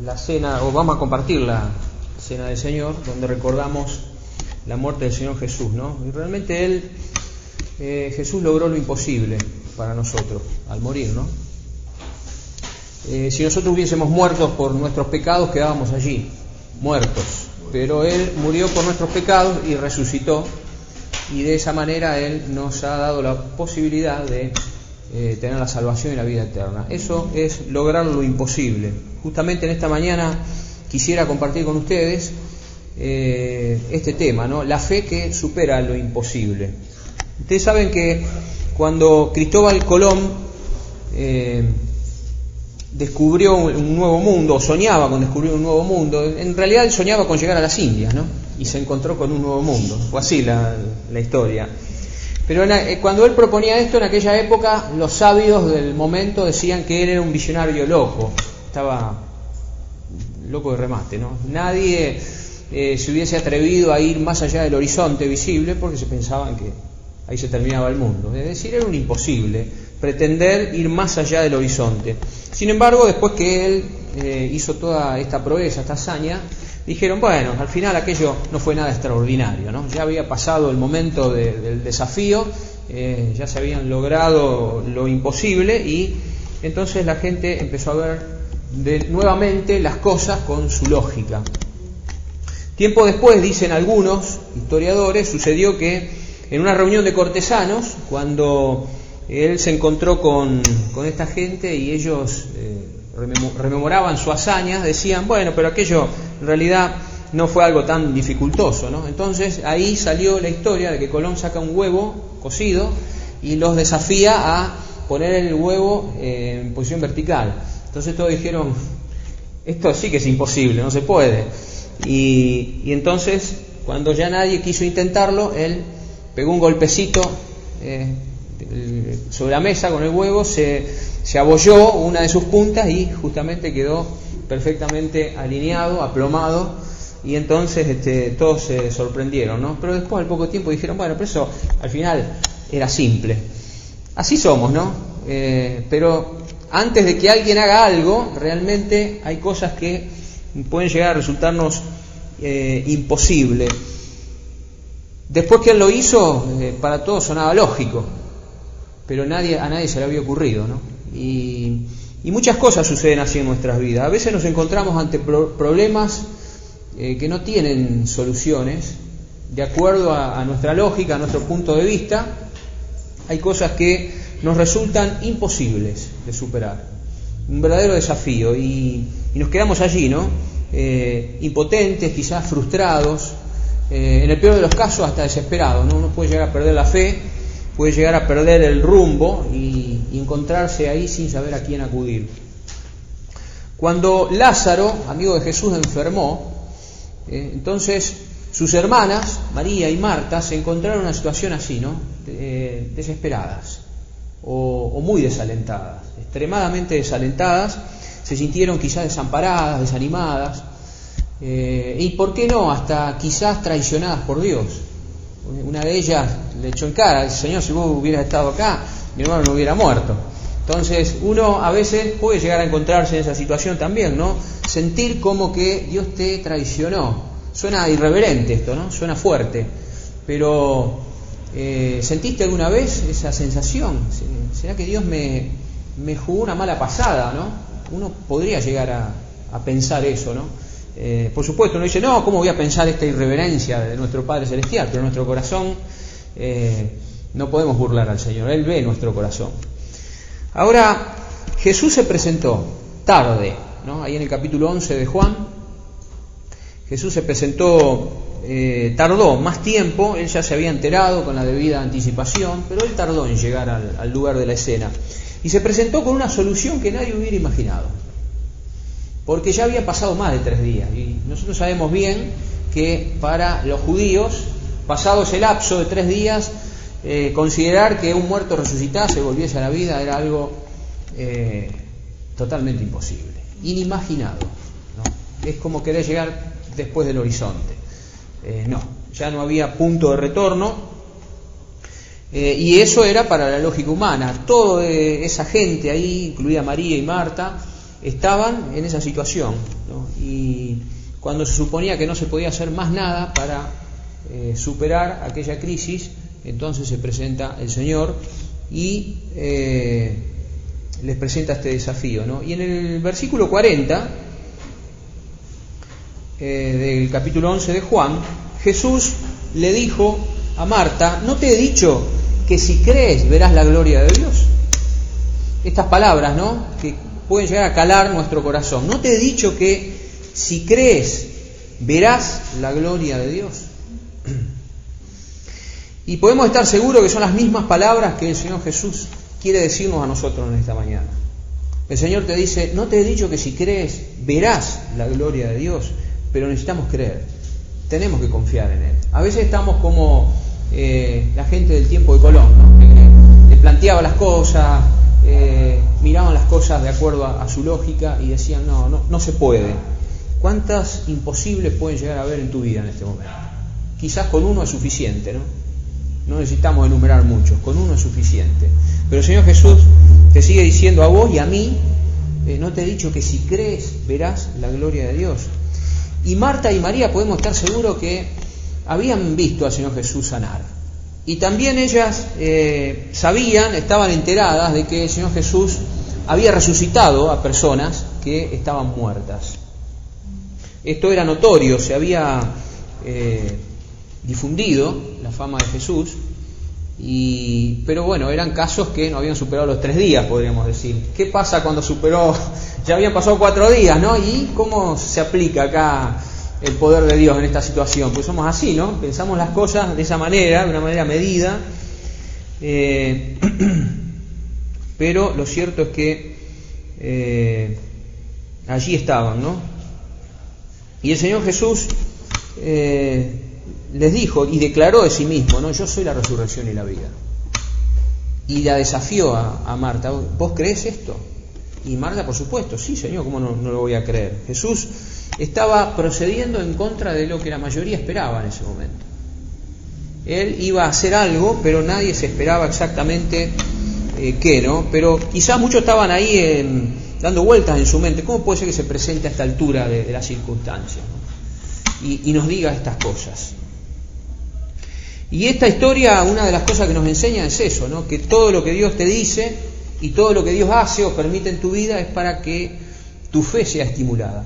la cena, o vamos a compartir la cena del Señor, donde recordamos la muerte del Señor Jesús, ¿no? Y realmente Jesús logró lo imposible para nosotros al morir, ¿no? Si nosotros hubiésemos muerto por nuestros pecados, quedábamos allí, muertos. Pero Él murió por nuestros pecados y resucitó, y de esa manera Él nos ha dado la posibilidad de tener la salvación y la vida eterna. Eso es lograr lo imposible. Justamente en esta mañana quisiera compartir con ustedes este tema, ¿no? La fe que supera lo imposible. Ustedes saben que cuando Cristóbal Colón descubrió un nuevo mundo, o soñaba con descubrir un nuevo mundo, en realidad él soñaba con llegar a las Indias, ¿no? Y se encontró con un nuevo mundo. Fue así la historia. Pero cuando él proponía esto, en aquella época, los sabios del momento decían que él era un visionario loco. Estaba loco de remate, ¿no? Nadie se hubiese atrevido a ir más allá del horizonte visible porque se pensaban que ahí se terminaba el mundo. Es decir, era un imposible pretender ir más allá del horizonte. Sin embargo, después que él hizo toda esta proeza, esta hazaña, dijeron, bueno, al final aquello no fue nada extraordinario, ¿no? Ya había pasado el momento del desafío, ya se habían logrado lo imposible, y entonces la gente empezó a ver nuevamente las cosas con su lógica. Tiempo después, dicen algunos historiadores, sucedió que en una reunión de cortesanos, cuando él se encontró con esta gente y ellos rememoraban su hazaña, decían, bueno, pero aquello en realidad no fue algo tan dificultoso, ¿no? Entonces ahí salió la historia de que Colón saca un huevo cocido y los desafía a poner el huevo en posición vertical. Entonces todos dijeron, esto sí que es imposible, no se puede. Y entonces, cuando ya nadie quiso intentarlo, él pegó un golpecito sobre la mesa con el huevo, se abolló una de sus puntas y justamente quedó perfectamente alineado, aplomado, y entonces todos se sorprendieron, ¿no? Pero después, al poco tiempo, dijeron, bueno, pero eso al final era simple. Así somos, ¿no? Pero antes de que alguien haga algo, realmente hay cosas que pueden llegar a resultarnos imposible. Después que él lo hizo, para todos sonaba lógico, pero a nadie se le había ocurrido, ¿no? Y muchas cosas suceden así en nuestras vidas. A veces nos encontramos ante problemas que no tienen soluciones de acuerdo a nuestra lógica, a nuestro punto de vista. Hay cosas que nos resultan imposibles de superar, un verdadero desafío, y nos quedamos allí, ¿no? Impotentes, quizás frustrados, en el peor de los casos hasta desesperados, ¿no? Uno puede llegar a perder la fe, puede llegar a perder el rumbo y encontrarse ahí sin saber a quién acudir. Cuando Lázaro, amigo de Jesús, enfermó, entonces sus hermanas, María y Marta, se encontraron en una situación así, ¿no? Desesperadas o muy desalentadas, extremadamente desalentadas, se sintieron quizás desamparadas, desanimadas, y por qué no, hasta quizás traicionadas por Dios. Una de ellas le echó en cara, Señor, si vos hubieras estado acá, mi hermano no hubiera muerto. Entonces uno a veces puede llegar a encontrarse en esa situación también, ¿no? Sentir como que Dios te traicionó. Suena irreverente esto, ¿no? Suena fuerte, pero ¿sentiste alguna vez esa sensación? ¿Será que Dios me jugó una mala pasada, ¿no? Uno podría llegar a pensar eso, ¿no? Por supuesto, uno dice, no, ¿cómo voy a pensar esta irreverencia de nuestro Padre Celestial? Pero en nuestro corazón no podemos burlar al Señor, Él ve nuestro corazón. Ahora, Jesús se presentó tarde, ¿no? Ahí en el capítulo 11 de Juan, Jesús se presentó, tardó más tiempo, Él ya se había enterado con la debida anticipación, pero Él tardó en llegar al lugar de la escena. Y se presentó con una solución que nadie hubiera imaginado, porque ya había pasado más de 3 días, y nosotros sabemos bien que para los judíos, pasado ese lapso de 3 días, considerar que un muerto resucitase, volviese a la vida, era algo totalmente imposible, inimaginado, ¿no? Es como querer llegar después del horizonte. No, ya no había punto de retorno, y eso era para la lógica humana. Toda esa gente ahí, incluida María y Marta, estaban en esa situación, ¿no? Y cuando se suponía que no se podía hacer más nada para superar aquella crisis, entonces se presenta el Señor y les presenta este desafío, ¿no? Y en el versículo 40 del capítulo 11 de Juan, Jesús le dijo a Marta: ¿no te he dicho que si crees verás la gloria de Dios? Estas palabras, ¿no?, que pueden llegar a calar nuestro corazón. ¿No te he dicho que si crees verás la gloria de Dios? Y podemos estar seguros que son las mismas palabras que el Señor Jesús quiere decirnos a nosotros en esta mañana. El Señor te dice: no te he dicho que si crees verás la gloria de Dios, pero necesitamos creer, tenemos que confiar en Él. A veces estamos como la gente del tiempo de Colón, ¿no?, que planteaba las cosas, miraban las cosas de acuerdo a su lógica y decían: no se puede. ¿Cuántas imposibles pueden llegar a haber en tu vida en este momento? Quizás con uno es suficiente, ¿no? No necesitamos enumerar muchos, con uno es suficiente. Pero el Señor Jesús te sigue diciendo a vos y a mí: no te he dicho que si crees verás la gloria de Dios. Y Marta y María podemos estar seguros que habían visto al Señor Jesús sanar. Y también ellas sabían, estaban enteradas de que el Señor Jesús había resucitado a personas que estaban muertas. Esto era notorio, se había difundido la fama de Jesús, pero bueno, eran casos que no habían superado los 3 días, podríamos decir. ¿Qué pasa cuando superó? Ya habían pasado 4 días, ¿no? ¿Y cómo se aplica acá el poder de Dios en esta situación? Pues somos así, ¿no? Pensamos las cosas de esa manera, de una manera medida, pero lo cierto es que allí estaban, ¿no? Y el Señor Jesús les dijo y declaró de sí mismo, ¿no? Yo soy la resurrección y la vida. Y la desafió a Marta: ¿vos creés esto? Y Marta, por supuesto: sí, Señor, ¿cómo no lo voy a creer? Jesús estaba procediendo en contra de lo que la mayoría esperaba en ese momento. Él iba a hacer algo, pero nadie se esperaba exactamente qué, ¿no? Pero quizás muchos estaban ahí dando vueltas en su mente: ¿cómo puede ser que se presente a esta altura de las circunstancias, ¿no? Y nos diga estas cosas? Y esta historia, una de las cosas que nos enseña es eso, ¿no? Que todo lo que Dios te dice y todo lo que Dios hace o permite en tu vida es para que tu fe sea estimulada.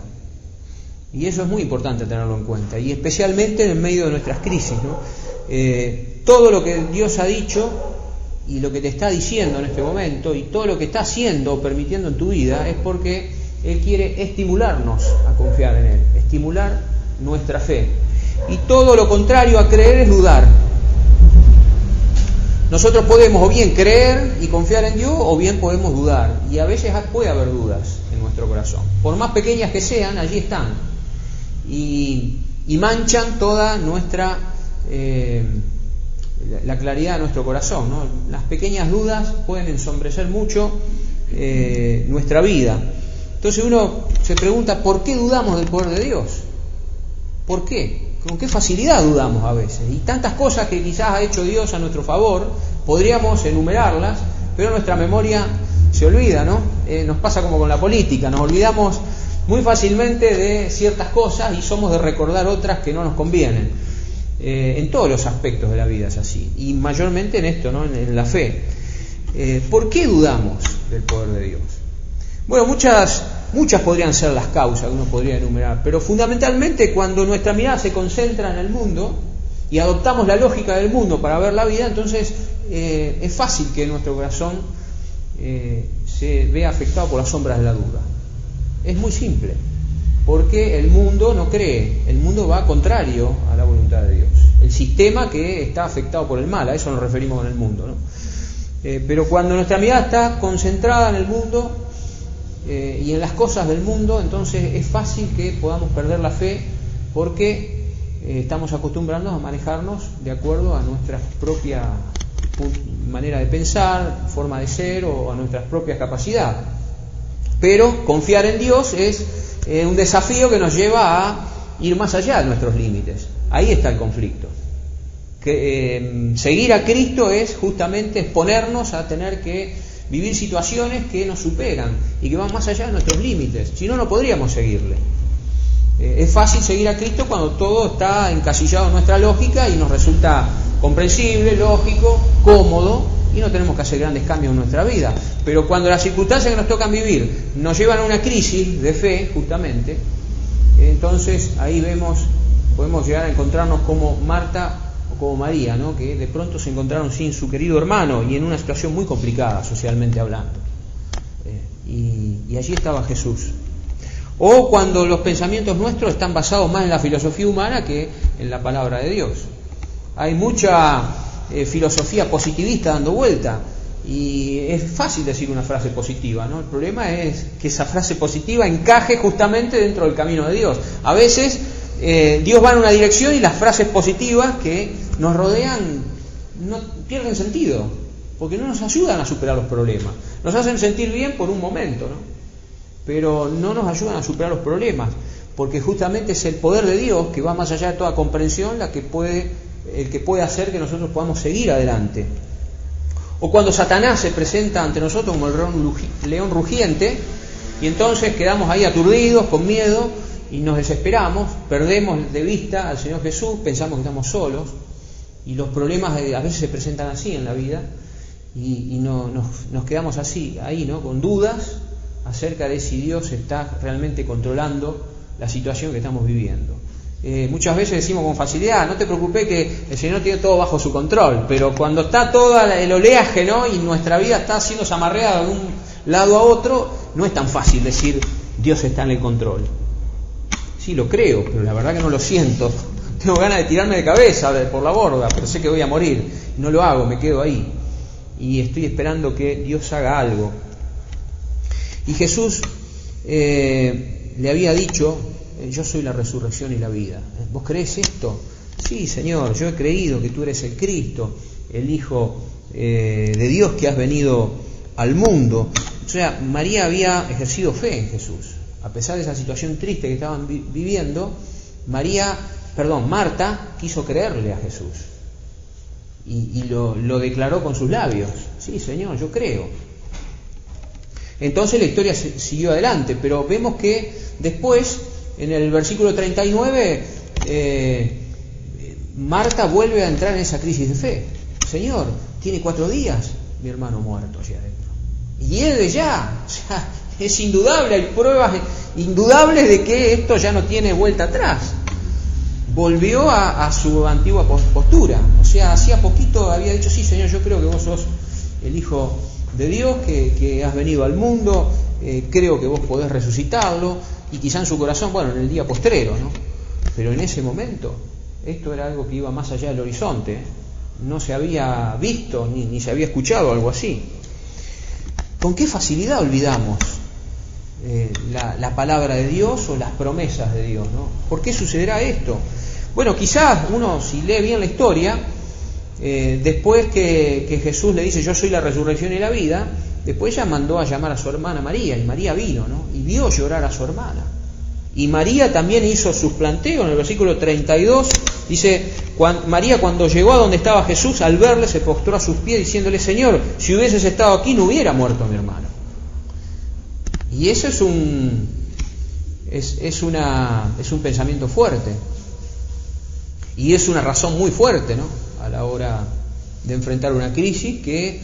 Y eso es muy importante tenerlo en cuenta, y especialmente en el medio de nuestras crisis, ¿no? Todo lo que Dios ha dicho y lo que te está diciendo en este momento y todo lo que está haciendo o permitiendo en tu vida es porque Él quiere estimularnos a confiar en Él, estimular nuestra fe. Y todo lo contrario a creer es dudar. Nosotros podemos o bien creer y confiar en Dios, o bien podemos dudar, y a veces puede haber dudas en nuestro corazón, por más pequeñas que sean, allí están y manchan toda nuestra la claridad de nuestro corazón, ¿no? Las pequeñas dudas pueden ensombrecer mucho nuestra vida. Entonces uno se pregunta: ¿por qué dudamos del poder de Dios? ¿Por qué? Con qué facilidad dudamos a veces, y tantas cosas que quizás ha hecho Dios a nuestro favor, podríamos enumerarlas, pero nuestra memoria se olvida, ¿no? Nos pasa como con la política, nos olvidamos muy fácilmente de ciertas cosas y somos de recordar otras que no nos convienen. En todos los aspectos de la vida es así, y mayormente en esto, ¿no? En la fe. ¿Por qué dudamos del poder de Dios? Bueno, muchas podrían ser las causas que uno podría enumerar, pero fundamentalmente cuando nuestra mirada se concentra en el mundo y adoptamos la lógica del mundo para ver la vida, entonces es fácil que nuestro corazón se vea afectado por las sombras de la duda. Es muy simple, porque el mundo no cree, el mundo va contrario a la voluntad de Dios. El sistema que está afectado por el mal, a eso nos referimos con el mundo, ¿no? Pero cuando nuestra mirada está concentrada en el mundo y en las cosas del mundo, entonces es fácil que podamos perder la fe, porque estamos acostumbrándonos a manejarnos de acuerdo a nuestra propia manera de pensar, forma de ser, o a nuestras propias capacidades. Pero confiar en Dios es un desafío que nos lleva a ir más allá de nuestros límites. Ahí está el conflicto. Seguir a Cristo es justamente exponernos a tener que vivir situaciones que nos superan y que van más allá de nuestros límites. Si no, no podríamos seguirle. Es fácil seguir a Cristo cuando todo está encasillado en nuestra lógica y nos resulta comprensible, lógico, cómodo, y no tenemos que hacer grandes cambios en nuestra vida. Pero cuando las circunstancias que nos tocan vivir nos llevan a una crisis de fe, justamente, entonces ahí podemos llegar a encontrarnos como Marta o como María, ¿no? Que de pronto se encontraron sin su querido hermano y en una situación muy complicada socialmente hablando. Y allí estaba Jesús. O cuando los pensamientos nuestros están basados más en la filosofía humana que en la palabra de Dios. Hay mucha filosofía positivista dando vuelta y es fácil decir una frase positiva, ¿no? El problema es que esa frase positiva encaje justamente dentro del camino de Dios. A veces Dios va en una dirección y las frases positivas que nos rodean no pierden sentido, porque no nos ayudan a superar los problemas. Nos hacen sentir bien por un momento, ¿no? Pero no nos ayudan a superar los problemas, porque justamente es el poder de Dios que va más allá de toda comprensión el que puede hacer que nosotros podamos seguir adelante. O cuando Satanás se presenta ante nosotros como el león rugiente, y entonces quedamos ahí aturdidos, con miedo, y nos desesperamos, perdemos de vista al Señor Jesús, pensamos que estamos solos, y los problemas a veces se presentan así en la vida, y nos quedamos así, ahí, ¿no? Con dudas acerca de si Dios está realmente controlando la situación que estamos viviendo. Muchas veces decimos con facilidad, no te preocupes que el Señor tiene todo bajo su control, pero cuando está todo el oleaje, ¿no? Y nuestra vida está siendo zamarreada de un lado a otro, no es tan fácil decir Dios está en el control. Sí, lo creo, pero la verdad que no lo siento. Tengo ganas de tirarme de cabeza por la borda, pero sé que voy a morir. No lo hago, me quedo ahí. Y estoy esperando que Dios haga algo. Y Jesús le había dicho, yo soy la resurrección y la vida. ¿Vos creés esto? Sí, Señor, yo he creído que tú eres el Cristo, el Hijo de Dios que has venido al mundo. O sea, María había ejercido fe en Jesús. A pesar de esa situación triste que estaban viviendo, Marta quiso creerle a Jesús. Y lo declaró con sus labios. Sí, Señor, yo creo. Entonces la historia siguió adelante, pero vemos que después, en el versículo 39, Marta vuelve a entrar en esa crisis de fe. Señor, tiene 4 días mi hermano muerto allá adentro. Y él ya, o sea, es indudable, hay pruebas indudables de que esto ya no tiene vuelta atrás. Volvió a su antigua postura. O sea, hacía poquito había dicho, sí, Señor, yo creo que vos sos el Hijo de Dios, que has venido al mundo, creo que vos podés resucitarlo, y quizá en su corazón, en el día postrero, ¿no? Pero en ese momento, esto era algo que iba más allá del horizonte, no se había visto ni se había escuchado algo así. ¿Con qué facilidad olvidamos la palabra de Dios o las promesas de Dios, ¿no? ¿Por qué sucederá esto? Bueno, quizás uno, si lee bien la historia, después que Jesús le dice yo soy la resurrección y la vida, después ella mandó a llamar a su hermana María, y María vino, ¿no? Y vio llorar a su hermana. Y María también hizo sus planteos. En el versículo 32 dice, María cuando llegó a donde estaba Jesús, al verle se postró a sus pies diciéndole, Señor, si hubieses estado aquí no hubiera muerto mi hermano. Y eso es un pensamiento fuerte. Y es una razón muy fuerte, ¿no? A la hora de enfrentar una crisis que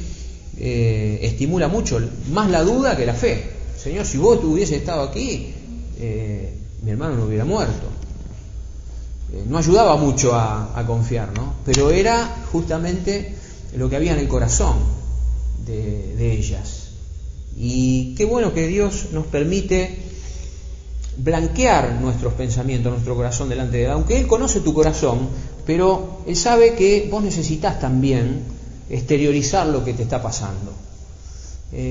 estimula mucho, más la duda que la fe. Señor, si vos hubieses estado aquí, mi hermano no hubiera muerto. No ayudaba mucho a confiar, ¿no? Pero era justamente lo que había en el corazón de ellas. Y qué bueno que Dios nos permite blanquear nuestros pensamientos, nuestro corazón delante de Él, aunque Él conoce tu corazón, pero Él sabe que vos necesitas también exteriorizar lo que te está pasando.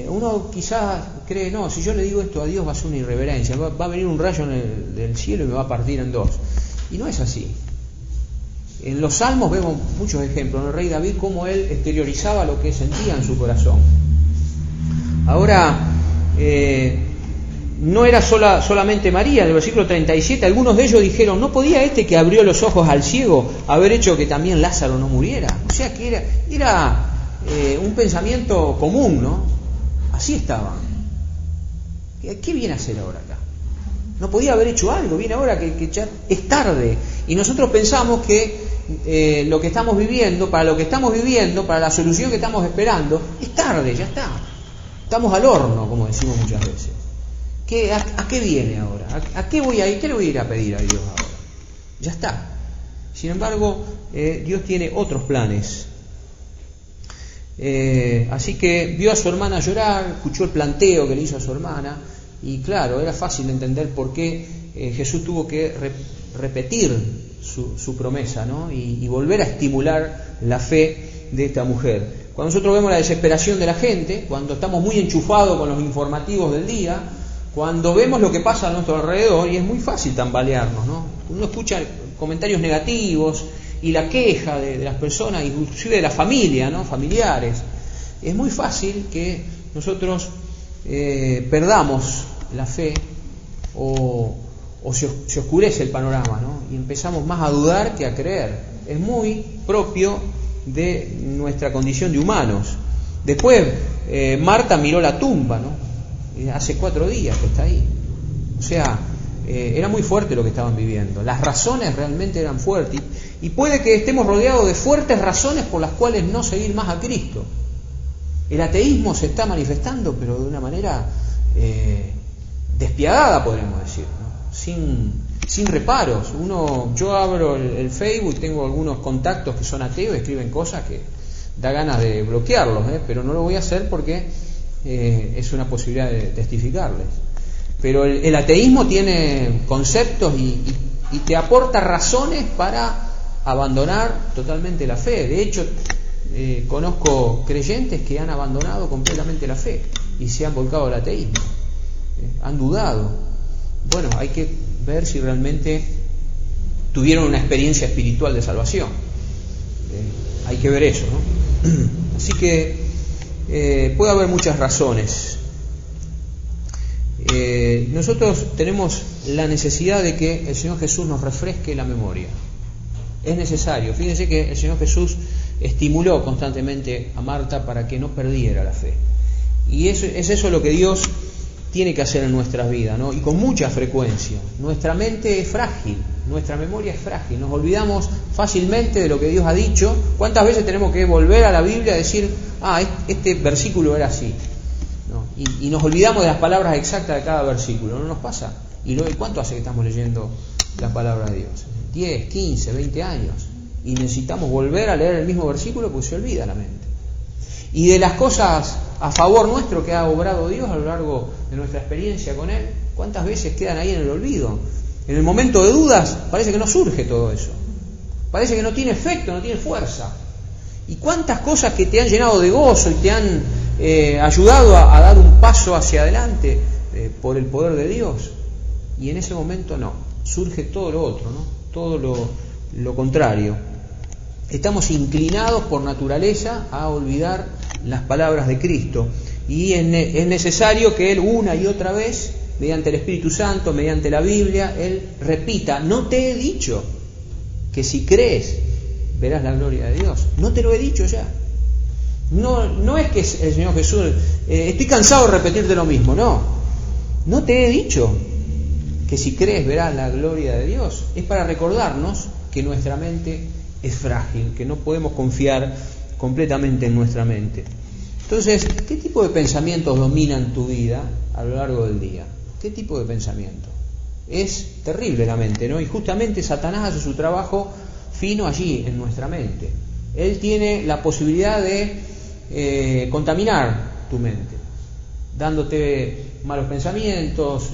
Uno quizás cree, no, si yo le digo esto a Dios va a ser una irreverencia, va a venir un rayo del cielo y me va a partir en dos. Y no es así. En los Salmos vemos muchos ejemplos, en el rey David, cómo él exteriorizaba lo que sentía en su corazón. Ahora, no era solamente María. En el versículo 37, algunos de ellos dijeron, ¿no podía este que abrió los ojos al ciego haber hecho que también Lázaro no muriera? O sea que era un pensamiento común, ¿no? Así estaban. ¿Qué viene a hacer ahora acá? No podía haber hecho algo, viene ahora que ya es tarde. Y nosotros pensamos que lo que estamos viviendo, para la solución que estamos esperando, es tarde, ya está. Estamos al horno, como decimos muchas veces. ¿A qué viene ahora? ¿A qué voy a ir? ¿Qué le voy a ir a pedir a Dios ahora? Ya está. Sin embargo, Dios tiene otros planes. Así que vio a su hermana llorar, escuchó el planteo que le hizo a su hermana, y claro, era fácil entender por qué Jesús tuvo que repetir su promesa, ¿no? Y volver a estimular la fe de esta mujer. Cuando nosotros vemos la desesperación de la gente, cuando estamos muy enchufados con los informativos del día, cuando vemos lo que pasa a nuestro alrededor, y es muy fácil tambalearnos, ¿no? Uno escucha comentarios negativos y la queja de las personas, inclusive de la familia, ¿no? Familiares. Es muy fácil que nosotros perdamos la fe o se oscurece el panorama, ¿no? Y empezamos más a dudar que a creer. Es muy propio de nuestra condición de humanos. Después Marta miró la tumba, ¿no? Hace 4 días que está ahí. O sea, era muy fuerte lo que estaban viviendo. Las razones realmente eran fuertes. Y puede que estemos rodeados de fuertes razones por las cuales no seguir más a Cristo. El ateísmo se está manifestando, pero de una manera despiadada, podríamos decir, ¿no? Sin reparos. Yo abro el Facebook, tengo algunos contactos que son ateos, escriben cosas que da ganas de bloquearlos, pero no lo voy a hacer porque es una posibilidad de testificarles. Pero el ateísmo tiene conceptos y te aporta razones para abandonar totalmente la fe. De hecho, conozco creyentes que han abandonado completamente la fe y se han volcado al ateísmo. Han dudado. Bueno, hay que ver si realmente tuvieron una experiencia espiritual de salvación. Hay que ver eso, ¿no? Así que puede haber muchas razones. Nosotros tenemos la necesidad de que el Señor Jesús nos refresque la memoria. Es necesario. Fíjense que el Señor Jesús estimuló constantemente a Marta para que no perdiera la fe. Y es eso lo que Dios tiene que hacer en nuestras vidas, ¿no? Y con mucha frecuencia. Nuestra mente es frágil, nuestra memoria es frágil, nos olvidamos fácilmente de lo que Dios ha dicho. ¿Cuántas veces tenemos que volver a la Biblia y decir, este versículo era así, ¿no? Y nos olvidamos de las palabras exactas de cada versículo? ¿No nos pasa? ¿Y cuánto hace que estamos leyendo la palabra de Dios? 10, 15, 20 años. Y necesitamos volver a leer el mismo versículo porque se olvida la mente. Y de las cosas a favor nuestro que ha obrado Dios a lo largo de nuestra experiencia con Él, ¿cuántas veces quedan ahí en el olvido? En el momento de dudas parece que no surge todo eso. Parece que no tiene efecto, no tiene fuerza. ¿Y cuántas cosas que te han llenado de gozo y te han ayudado a dar un paso hacia adelante por el poder de Dios? Y en ese momento no, surge todo lo otro, ¿no? Todo lo contrario. Estamos inclinados por naturaleza a olvidar las palabras de Cristo, y es necesario que Él una y otra vez, mediante el Espíritu Santo, mediante la Biblia, Él repita: no te he dicho que si crees verás la gloria de Dios. No te lo he dicho ya. No es que el Señor Jesús, estoy cansado de repetirte lo mismo. No te he dicho que si crees verás la gloria de Dios. Es para recordarnos que nuestra mente es frágil, que no podemos confiar completamente en nuestra mente. Entonces, ¿qué tipo de pensamientos dominan tu vida a lo largo del día? ¿Qué tipo de pensamiento? Es terrible la mente, ¿no? Y justamente Satanás hace su trabajo fino allí, en nuestra mente. Él tiene la posibilidad de contaminar tu mente, dándote malos pensamientos,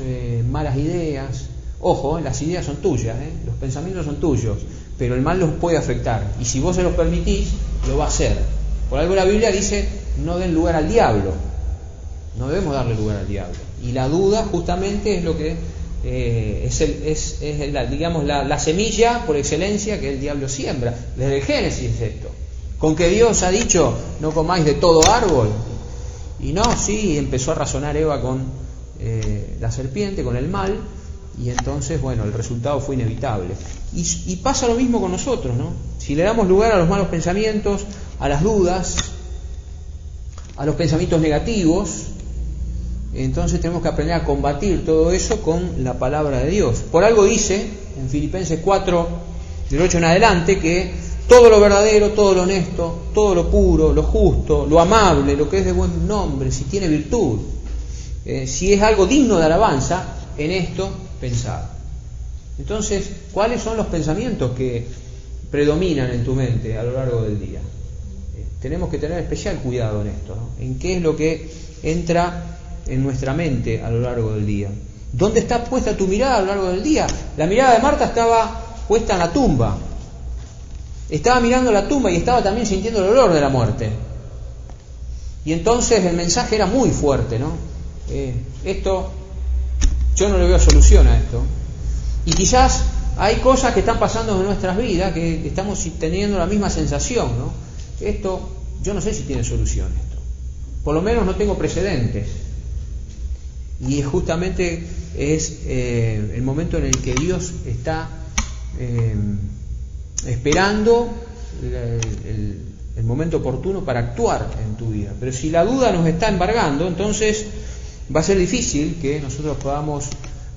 malas ideas. Ojo, las ideas son tuyas, los pensamientos son tuyos, pero el mal los puede afectar, y si vos se los permitís, lo va a hacer. Por algo la Biblia dice: no den lugar al diablo. No debemos darle lugar al diablo. Y la duda justamente es lo que la semilla por excelencia que el diablo siembra. Desde el Génesis es esto. Con que Dios ha dicho: no comáis de todo árbol. Y empezó a razonar Eva con la serpiente, con el mal. Y entonces, el resultado fue inevitable. Y pasa lo mismo con nosotros, ¿no? Si le damos lugar a los malos pensamientos, a las dudas, a los pensamientos negativos, Entonces tenemos que aprender a combatir todo eso con la palabra de Dios. Por algo dice en Filipenses 4, del 8 en adelante, que todo lo verdadero, todo lo honesto, todo lo puro, lo justo, lo amable, lo que es de buen nombre, si tiene virtud, si es algo digno de alabanza, en esto pensad. Entonces, ¿cuáles son los pensamientos que predominan en tu mente a lo largo del día? Tenemos que tener especial cuidado en esto, ¿no? En qué es lo que entra en nuestra mente a lo largo del día. ¿Dónde está puesta tu mirada a lo largo del día? La mirada de Marta estaba puesta en la tumba. Estaba mirando la tumba y estaba también sintiendo el olor de la muerte. Y entonces el mensaje era muy fuerte, ¿no? Esto, yo no le veo solución a esto. Y quizás hay cosas que están pasando en nuestras vidas que estamos teniendo la misma sensación, ¿no? Esto, yo no sé si tiene solución esto. Por lo menos no tengo precedentes. Y justamente es el momento en el que Dios está esperando el momento oportuno para actuar en tu vida. Pero si la duda nos está embargando, entonces va a ser difícil que nosotros podamos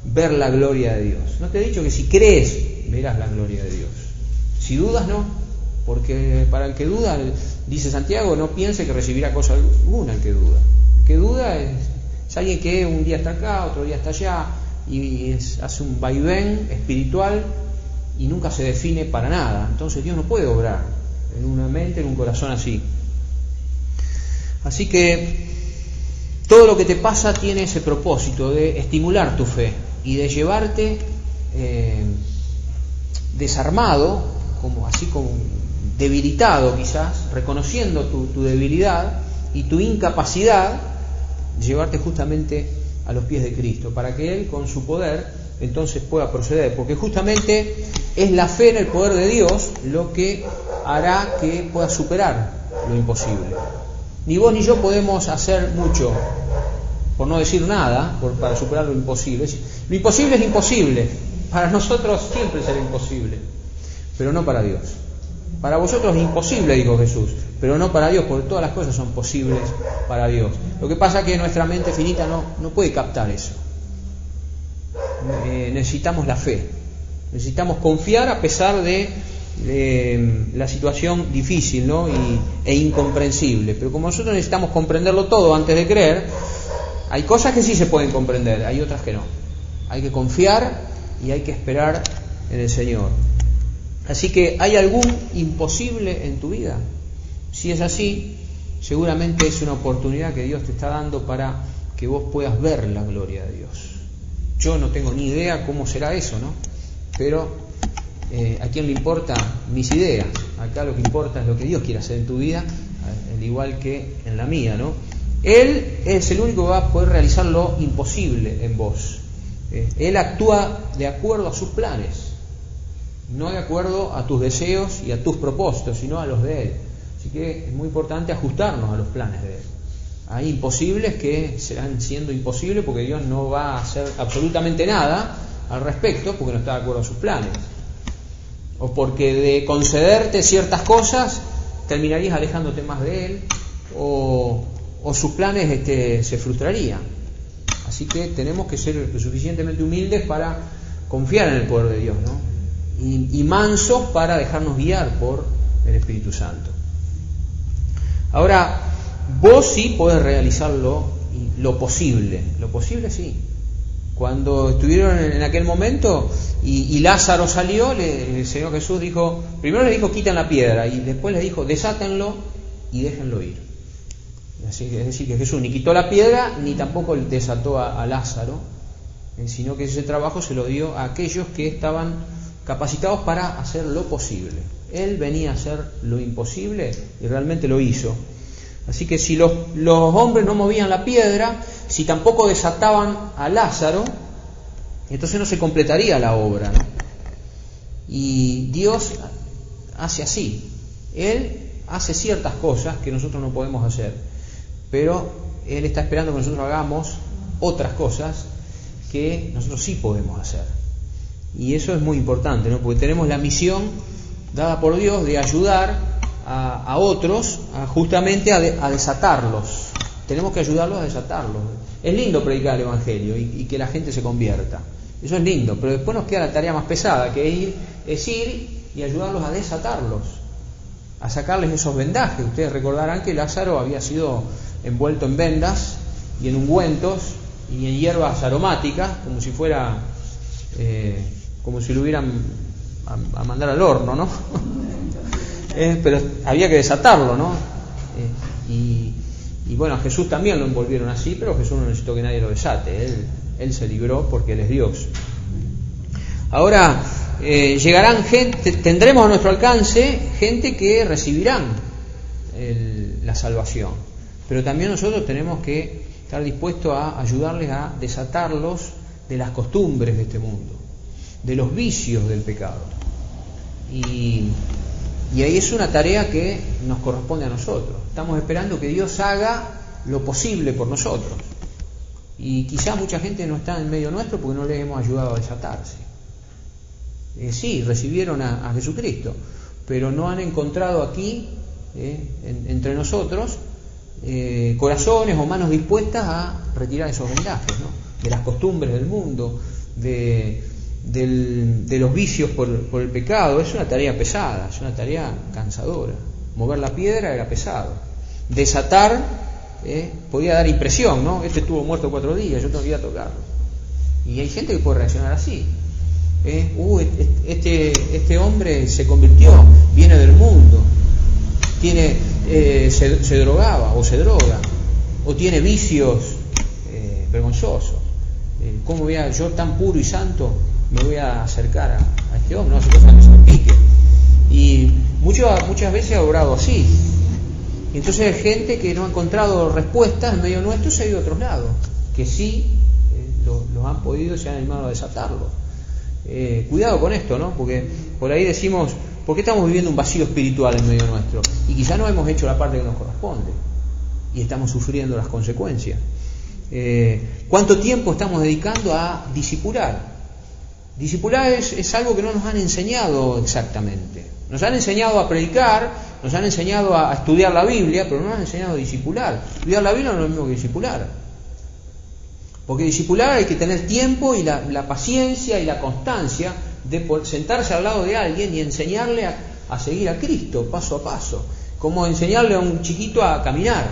ver la gloria de Dios. No te he dicho que si crees verás la gloria de Dios. Si dudas, no. Porque para el que duda, dice Santiago, no piense que recibirá cosa alguna el que duda. El que duda es alguien que un día está acá, otro día está allá, y hace un vaivén espiritual y nunca se define para nada. Entonces Dios no puede obrar en una mente, en un corazón así. Así que todo lo que te pasa tiene ese propósito de estimular tu fe y de llevarte desarmado, así como debilitado quizás, reconociendo tu debilidad y tu incapacidad, llevarte justamente a los pies de Cristo, para que Él con su poder entonces pueda proceder, porque justamente es la fe en el poder de Dios lo que hará que puedas superar lo imposible. Ni vos ni yo podemos hacer mucho, por no decir nada, para superar lo imposible. Lo imposible es imposible, para nosotros siempre será imposible, pero no para Dios. Para vosotros es imposible, dijo Jesús, pero no para Dios, porque todas las cosas son posibles para Dios. Lo que pasa es que nuestra mente finita no puede captar eso. Necesitamos la fe, necesitamos confiar a pesar de la situación difícil, ¿no? e incomprensible. Pero como nosotros necesitamos comprenderlo todo antes de creer, hay cosas que sí se pueden comprender, hay otras que no. Hay que confiar y hay que esperar en el Señor. Así que, ¿hay algún imposible en tu vida? Si es así, seguramente es una oportunidad que Dios te está dando para que vos puedas ver la gloria de Dios. Yo no tengo ni idea cómo será eso, ¿no? Pero ¿a quién le importa mis ideas? Acá lo que importa es lo que Dios quiere hacer en tu vida, al igual que en la mía, ¿no? Él es el único que va a poder realizar lo imposible en vos. Él actúa de acuerdo a sus planes, no de acuerdo a tus deseos y a tus propósitos, sino a los de Él. Así que es muy importante ajustarnos a los planes de Él. Hay imposibles que serán siendo imposibles porque Dios no va a hacer absolutamente nada al respecto porque no está de acuerdo a sus planes. O porque de concederte ciertas cosas terminarías alejándote más de Él, o sus planes se frustrarían. Así que tenemos que ser lo suficientemente humildes para confiar en el poder de Dios, ¿no? Y mansos para dejarnos guiar por el Espíritu Santo. Ahora, vos sí podés realizar lo posible. Lo posible sí. Cuando estuvieron en aquel momento y Lázaro salió, el Señor Jesús dijo, primero les dijo quiten la piedra y después les dijo desátenlo y déjenlo ir. Es decir, que Jesús ni quitó la piedra ni tampoco desató a Lázaro, sino que ese trabajo se lo dio a aquellos que estaban capacitados para hacer lo posible. Él venía a hacer lo imposible y realmente lo hizo. Así que si los hombres no movían la piedra, si tampoco desataban a Lázaro, entonces no se completaría la obra, ¿no? Y Dios hace así. Él hace ciertas cosas que nosotros no podemos hacer, pero Él está esperando que nosotros hagamos otras cosas que nosotros sí podemos hacer. Y eso es muy importante, ¿no? Porque tenemos la misión dada por Dios de ayudar a otros justamente a desatarlos, tenemos que ayudarlos a desatarlos. Es lindo predicar el Evangelio y que la gente se convierta. Eso es lindo, pero después nos queda la tarea más pesada, que es ir y ayudarlos a desatarlos, a sacarles esos vendajes. Ustedes recordarán que Lázaro había sido envuelto en vendas y en ungüentos y en hierbas aromáticas, como si fuera, como si lo hubieran a mandar al horno, ¿no? Pero había que desatarlo, ¿no? Y bueno, a Jesús también lo envolvieron así, pero Jesús no necesitó que nadie lo desate. Él se libró porque Él es Dios. Ahora, llegarán gente, tendremos a nuestro alcance gente que recibirán la salvación, pero también nosotros tenemos que estar dispuestos a ayudarles a desatarlos de las costumbres de este mundo, de los vicios del pecado. Y ahí es una tarea que nos corresponde a nosotros. Estamos esperando que Dios haga lo posible por nosotros. Y quizá mucha gente no está en medio nuestro porque no les hemos ayudado a desatarse. Sí, recibieron a Jesucristo, pero no han encontrado aquí, entre nosotros, corazones o manos dispuestas a retirar esos vendajes, ¿no? De las costumbres del mundo, de los vicios por el pecado. Es una tarea pesada, es una tarea cansadora. Mover la piedra era pesado. Desatar podía dar impresión, ¿no? Este estuvo muerto 4 días, yo tengo que ir a tocarlo. Y hay gente que puede reaccionar así. Este hombre se convirtió, viene del mundo, se drogaba o se droga, o tiene vicios vergonzosos. ¿Cómo voy yo tan puro y santo me voy a acercar a este hombre? No hace cosas que se me pique. Y muchas veces ha obrado así. Y entonces hay gente que no ha encontrado respuestas en medio nuestro, se ha ido a otros lados, que sí los han podido, se han animado a desatarlo. Cuidado con esto, ¿no? Porque por ahí decimos, ¿por qué estamos viviendo un vacío espiritual en medio nuestro? Y quizá no hemos hecho la parte que nos corresponde y estamos sufriendo las consecuencias. ¿Cuánto tiempo estamos dedicando a discipular? Discipular es algo que no nos han enseñado exactamente. Nos han enseñado a predicar, nos han enseñado a estudiar la Biblia, pero no nos han enseñado a discipular. Estudiar la Biblia no es lo mismo que discipular. Porque discipular hay que tener tiempo y la paciencia y la constancia de sentarse al lado de alguien y enseñarle a seguir a Cristo paso a paso, como enseñarle a un chiquito a caminar,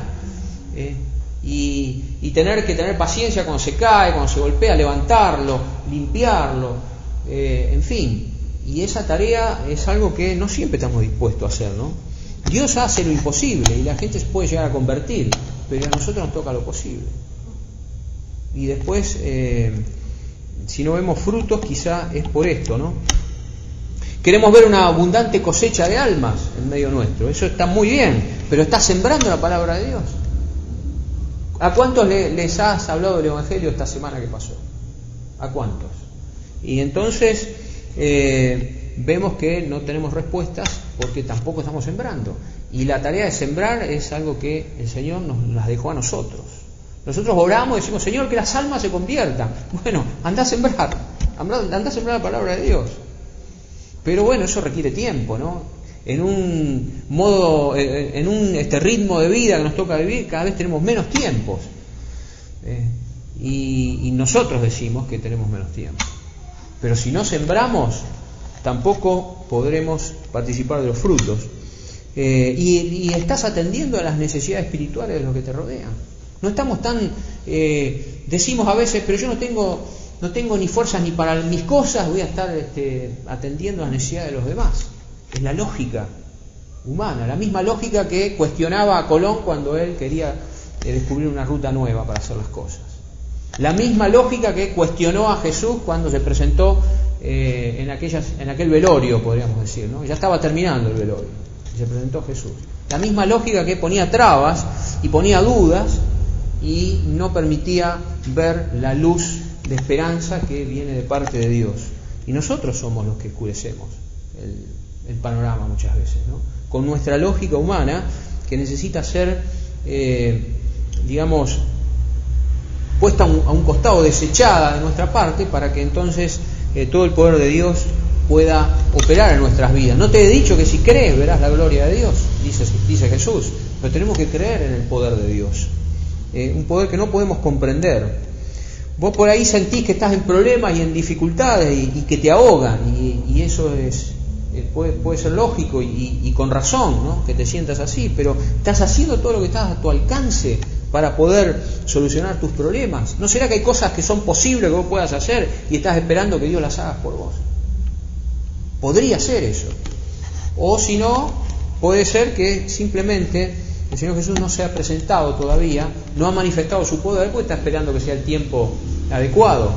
y tener que tener paciencia cuando se cae, cuando se golpea, levantarlo, limpiarlo, en fin. Y esa tarea es algo que no siempre estamos dispuestos a hacer, ¿no? Dios hace lo imposible y la gente se puede llegar a convertir, pero a nosotros nos toca lo posible. Y después, si no vemos frutos, quizá es por esto, ¿no? Queremos ver una abundante cosecha de almas en medio nuestro. Eso está muy bien, pero ¿estás sembrando la palabra de Dios? ¿A cuántos les has hablado del Evangelio esta semana que pasó? ¿A cuántos? Y entonces vemos que no tenemos respuestas porque tampoco estamos sembrando. Y la tarea de sembrar es algo que el Señor nos las dejó a nosotros. Nosotros oramos y decimos, Señor, que las almas se conviertan. Bueno, anda a sembrar la palabra de Dios. Pero bueno, eso requiere tiempo, ¿no? En un ritmo de vida que nos toca vivir, cada vez tenemos menos tiempos. Y nosotros decimos que tenemos menos tiempo. Pero si no sembramos, tampoco podremos participar de los frutos. Y estás atendiendo a las necesidades espirituales de los que te rodean. No estamos tan, decimos a veces, pero yo no tengo ni fuerzas ni para mis cosas, voy a estar atendiendo las necesidades de los demás. Es la lógica humana, la misma lógica que cuestionaba a Colón cuando él quería descubrir una ruta nueva para hacer las cosas. La misma lógica que cuestionó a Jesús cuando se presentó en aquel velorio, podríamos decir, ¿no? Ya estaba terminando el velorio, y se presentó Jesús. La misma lógica que ponía trabas y ponía dudas y no permitía ver la luz de esperanza que viene de parte de Dios. Y nosotros somos los que oscurecemos el panorama muchas veces, ¿no? Con nuestra lógica humana que necesita ser, puesta a un costado, desechada de nuestra parte, para que entonces todo el poder de Dios pueda operar en nuestras vidas. No te he dicho que si crees verás la gloria de Dios, dice Jesús, pero tenemos que creer en el poder de Dios. un poder que no podemos comprender. Vos por ahí sentís que estás en problemas y en dificultades y que te ahogan, y eso puede ser lógico y con razón, ¿no?, que te sientas así, pero estás haciendo todo lo que estás a tu alcance para poder solucionar tus problemas. ¿No será que hay cosas que son posibles que vos puedas hacer y estás esperando que Dios las haga por vos? Podría ser eso. O si no, puede ser que simplemente el Señor Jesús no se ha presentado todavía, no ha manifestado su poder, porque está esperando que sea el tiempo adecuado.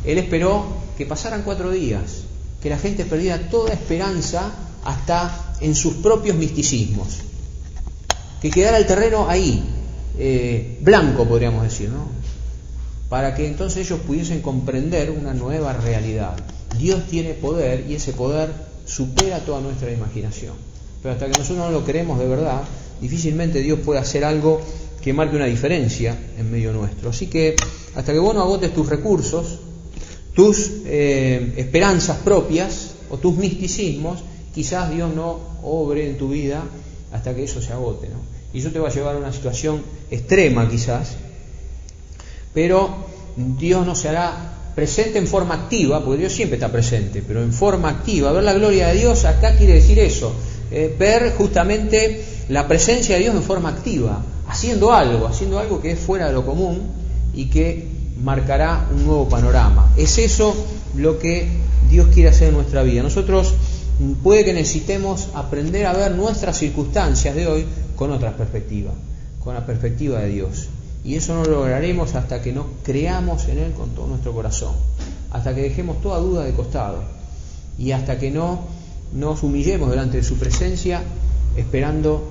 Él esperó que pasaran 4 días, que la gente perdiera toda esperanza hasta en sus propios misticismos, que quedara el terreno ahí, blanco podríamos decir, ¿no?, para que entonces ellos pudiesen comprender una nueva realidad. Dios tiene poder y ese poder supera toda nuestra imaginación, pero hasta que nosotros no lo creemos de verdad, difícilmente Dios puede hacer algo que marque una diferencia en medio nuestro. Así que hasta que vos no agotes tus recursos, tus esperanzas propias o tus misticismos, quizás Dios no obre en tu vida hasta que eso se agote, ¿no? Y eso te va a llevar a una situación extrema quizás, pero Dios no se hará presente en forma activa, porque Dios siempre está presente, pero en forma activa. Ver la gloria de Dios acá quiere decir eso, ver justamente la presencia de Dios en forma activa, haciendo algo que es fuera de lo común y que marcará un nuevo panorama. Es eso lo que Dios quiere hacer en nuestra vida. Nosotros puede que necesitemos aprender a ver nuestras circunstancias de hoy con otra perspectiva, con la perspectiva de Dios. Y eso no lo lograremos hasta que no creamos en Él con todo nuestro corazón, hasta que dejemos toda duda de costado y hasta que no nos humillemos delante de su presencia, esperando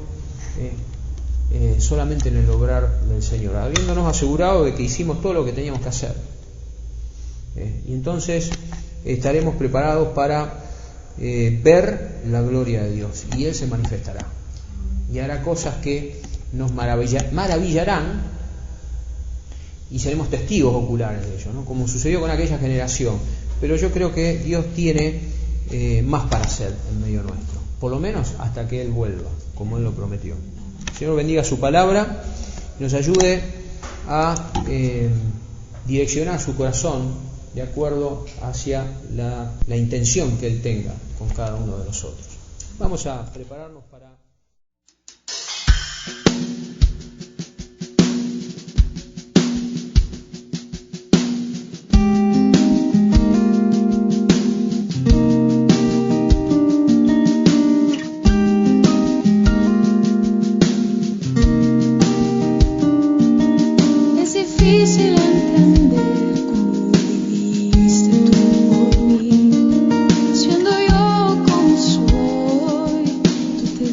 solamente en el obrar del Señor, habiéndonos asegurado de que hicimos todo lo que teníamos que hacer. Y entonces estaremos preparados para ver la gloria de Dios, y Él se manifestará y hará cosas que nos maravillarán, y seremos testigos oculares de ello, ¿no?, como sucedió con aquella generación. Pero yo creo que Dios tiene más para hacer en medio nuestro, por lo menos hasta que Él vuelva, como Él lo prometió. El Señor bendiga su palabra y nos ayude a direccionar su corazón de acuerdo hacia la intención que Él tenga con cada uno de nosotros. Vamos a prepararnos para... Siendo yo como soy, tú te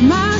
My